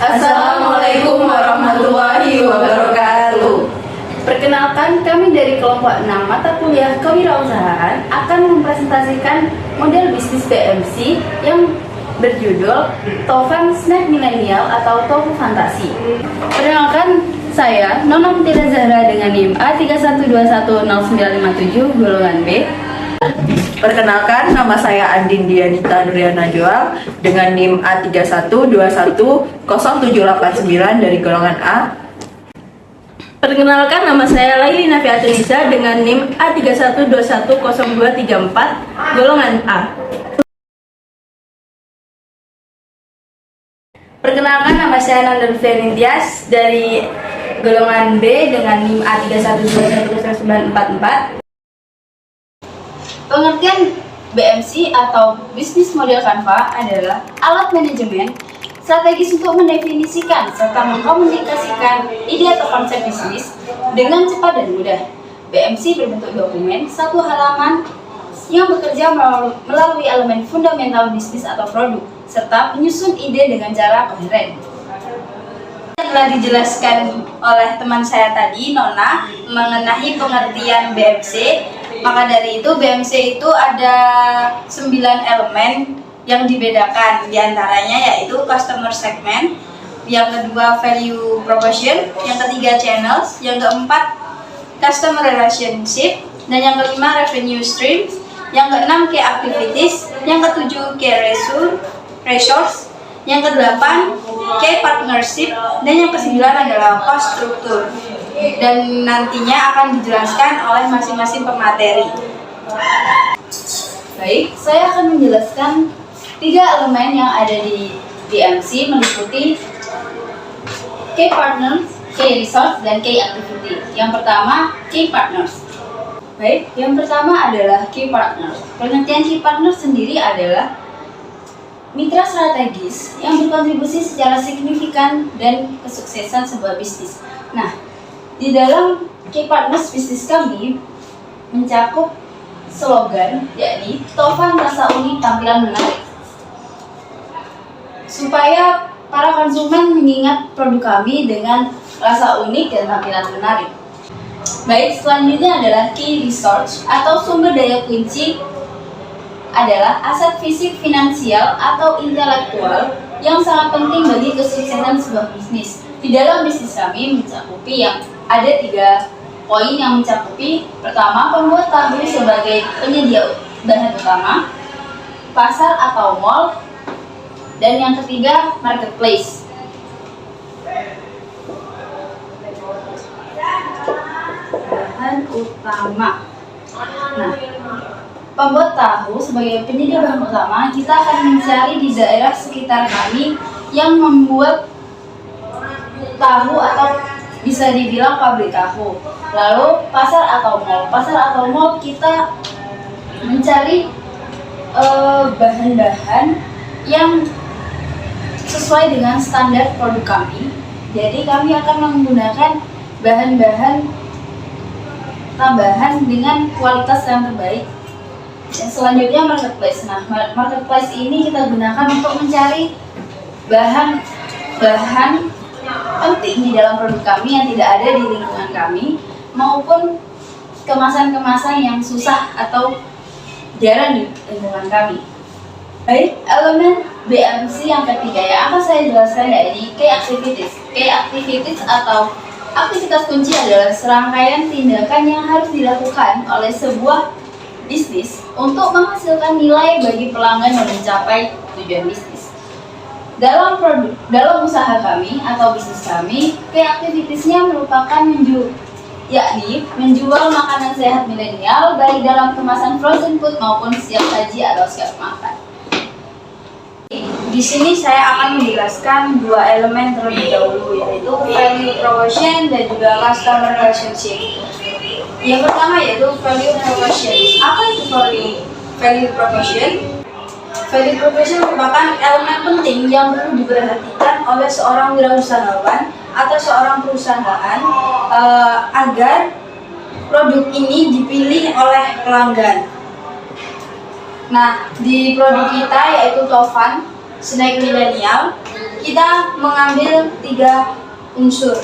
Assalamualaikum warahmatullahi wabarakatuh. Perkenalkan, kami dari kelompok 6 mata kuliah kewirausahaan akan mempresentasikan model bisnis BMC yang berjudul Tovan Snack Milenial atau Tofu Fantasi. Perkenalkan, saya Nona Putira Zahra dengan NIM A31210957 golongan B. Perkenalkan, nama saya Andin Dianita Nuriana Joal dengan NIM A31210789 dari golongan A. Perkenalkan, nama saya Laili Nafiatunisa dengan NIM A31210234 golongan A. Perkenalkan, nama saya Nanda Ferintias dari golongan B dengan NIM A31210944. Pengertian BMC atau Business Model Canva adalah alat manajemen strategis untuk mendefinisikan serta mengkomunikasikan ide atau konsep bisnis dengan cepat dan mudah. BMC berbentuk dokumen satu halaman yang bekerja melalui elemen fundamental bisnis atau produk serta menyusun ide dengan cara koheren. Telah dijelaskan oleh teman saya tadi, Nona, mengenai pengertian BMC. Maka dari itu BMC itu ada 9 elemen yang dibedakan, diantaranya yaitu customer segment, yang kedua value proposition, yang ketiga channels, yang keempat customer relationship, dan yang kelima revenue stream, yang keenam key activities, yang ketujuh key resource, yang kedelapan key partnership, dan yang kesembilan adalah cost structure. Dan nantinya akan dijelaskan oleh masing-masing pemateri. Baik, saya akan menjelaskan 3 elemen yang ada di BMC meliputi key partners, key resource, dan key activity. Yang pertama, key partners. Baik, yang pertama adalah key partners. Pengertian key partners sendiri adalah mitra strategis yang berkontribusi secara signifikan dan kesuksesan sebuah bisnis. Nah, di dalam key partners bisnis kami mencakup slogan, yakni Tovan rasa unik tampilan menarik, supaya para konsumen mengingat produk kami dengan rasa unik dan tampilan menarik. Baik, selanjutnya adalah key resource atau sumber daya kunci adalah aset fisik, finansial, atau intelektual yang sangat penting bagi kesuksesan sebuah bisnis. Di dalam bisnis kami mencakupi yang ada 3 poin yang mencakupi. Pertama, pembuat tahu sebagai penyedia bahan utama, pasar atau mall, dan yang ketiga marketplace. Bahan utama. Nah, pembuat tahu sebagai penyedia bahan utama, kita akan mencari di daerah sekitar kami yang membuat tahu atau bisa dibilang pabrik tahu. Lalu pasar atau mall kita mencari bahan-bahan yang sesuai dengan standar produk kami. Jadi kami akan menggunakan bahan-bahan tambahan dengan kualitas yang terbaik. Dan selanjutnya marketplace. Nah, marketplace ini kita gunakan untuk mencari bahan-bahan penting di dalam produk kami yang tidak ada di lingkungan kami, maupun kemasan-kemasan yang susah atau jarang di lingkungan kami. Baik, elemen BMC yang ketiga yang akan saya jelaskan yaitu key activities. Key activities atau aktivitas kunci adalah serangkaian tindakan yang harus dilakukan oleh sebuah bisnis untuk menghasilkan nilai bagi pelanggan dan mencapai tujuan bisnis. Dalam usaha kami atau bisnis kami, key activitiesnya merupakan menjual makanan sehat milenial baik dalam kemasan frozen food maupun siap saji atau siap makan. Di sini saya akan menjelaskan 2 elemen terlebih dahulu, yaitu value proposition dan juga customer relationship. Yang pertama yaitu value proposition. Apa itu value proposition? Value proposition merupakan elemen penting yang perlu diperhatikan oleh seorang wirausahawan atau seorang perusahaan agar produk ini dipilih oleh pelanggan. Nah, di produk kita yaitu Tovan snack milenial, kita mengambil 3 unsur.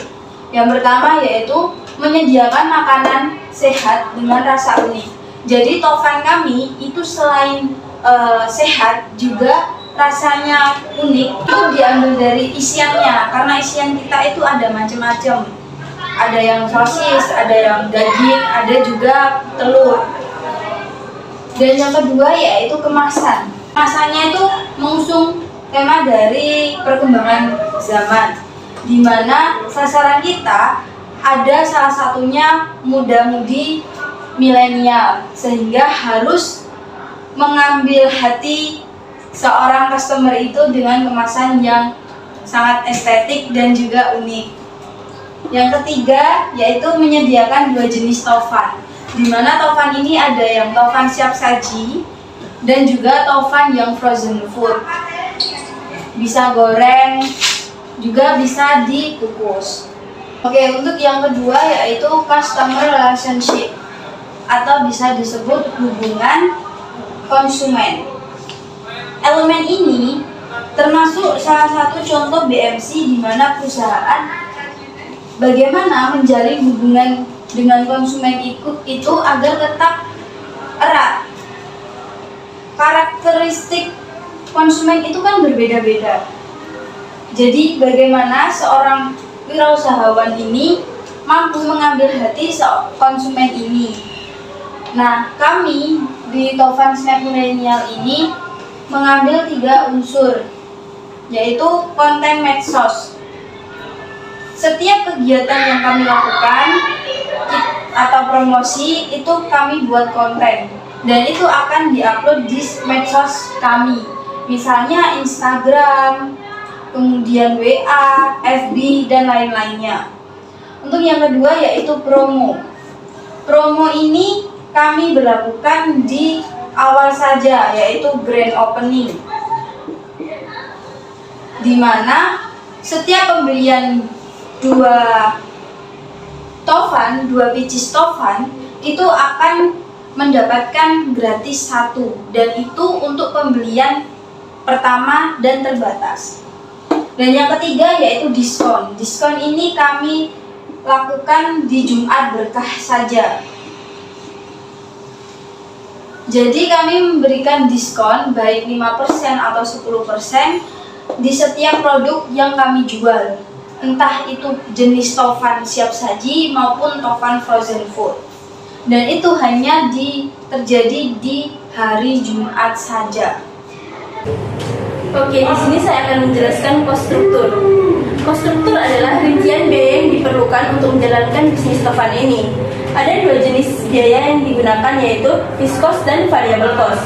Yang pertama yaitu menyediakan makanan sehat dengan rasa unik. Jadi tovan kami itu selain sehat juga rasanya unik. Itu diambil dari isiannya, karena isian kita itu ada macam-macam. Ada yang sosis, ada yang daging, ada juga telur. Dan yang kedua yaitu kemasan. Kemasannya itu mengusung tema dari perkembangan zaman, di mana sasaran kita ada salah satunya muda-mudi milenial, sehingga harus mengambil hati seorang customer itu dengan kemasan yang sangat estetik dan juga unik. Yang ketiga yaitu menyediakan 2 jenis tovan, di mana tovan ini ada yang tovan siap saji dan juga tovan yang frozen food. Bisa goreng, juga bisa dikukus. Oke, untuk yang kedua yaitu customer relationship atau bisa disebut hubungan konsumen. Elemen ini termasuk salah satu contoh BMC di mana perusahaan bagaimana menjalin hubungan dengan konsumen itu agar tetap erat. Karakteristik konsumen itu kan berbeda-beda. Jadi bagaimana seorang wirausahawan ini mampu mengambil hati konsumen ini. Nah, kami di Tovan Snack Milenial ini mengambil 3 unsur, yaitu konten medsos. Setiap kegiatan yang kami lakukan atau promosi itu kami buat konten, dan itu akan diupload di medsos kami. Misalnya Instagram, kemudian WA, FB, dan lain-lainnya. Untuk yang kedua yaitu promo. Promo ini kami berlakukan di awal saja, yaitu grand opening, di mana setiap pembelian 2 pieces tovan itu akan mendapatkan gratis 1, dan itu untuk pembelian pertama dan terbatas. Dan yang ketiga yaitu diskon. Diskon ini kami lakukan di Jumat berkah saja. Jadi kami memberikan diskon baik 5% atau 10% di setiap produk yang kami jual. Entah itu jenis tovan siap saji maupun tovan frozen food. Dan itu hanya terjadi di hari Jumat saja. Oke, di sini saya akan menjelaskan cost struktur. Cost struktur adalah rincian biaya yang diperlukan untuk menjalankan bisnis tovan ini. Ada 2 jenis biaya yang digunakan, yaitu fixed cost dan variable cost.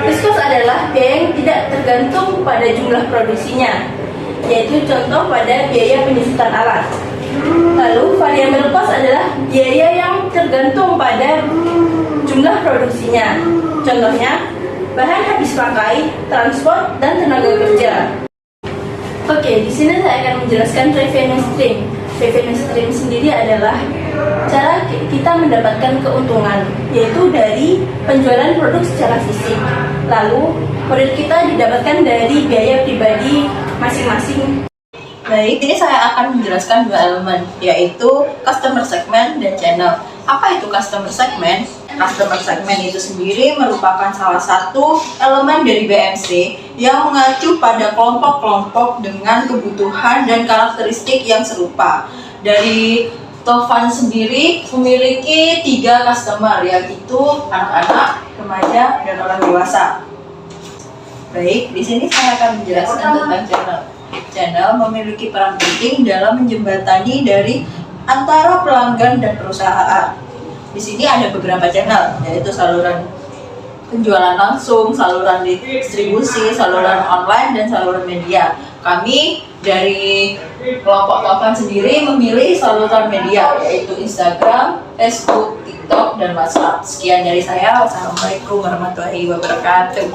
Fixed cost adalah biaya yang tidak tergantung pada jumlah produksinya, yaitu contoh pada biaya penyusutan alat. Lalu variable cost adalah biaya yang tergantung pada jumlah produksinya, contohnya bahan habis pakai, transport, dan tenaga kerja. Oke, di sini saya akan menjelaskan revenue stream. Revenue stream sendiri adalah cara kita mendapatkan keuntungan, yaitu dari penjualan produk secara fisik. Lalu, modal kita didapatkan dari biaya pribadi masing-masing. Baik, ini saya akan menjelaskan 2 elemen, yaitu customer segment dan channel. Apa itu customer segment? Customer segment itu sendiri merupakan salah satu elemen dari BMC yang mengacu pada kelompok-kelompok dengan kebutuhan dan karakteristik yang serupa. Dari Tovan sendiri memiliki 3 customer, yaitu anak-anak, remaja, dan orang dewasa. Baik, di sini saya akan menjelaskan tentang channel. Channel memiliki peran penting dalam menjembatani dari antara pelanggan dan perusahaan. Di sini ada beberapa channel, yaitu saluran penjualan langsung, saluran distribusi, saluran online, dan saluran media. Kami dari kelompok Tovan sendiri memilih saluran media, yaitu Instagram, Facebook, TikTok, dan WhatsApp. Sekian dari saya. Wassalamualaikum warahmatullahi wabarakatuh.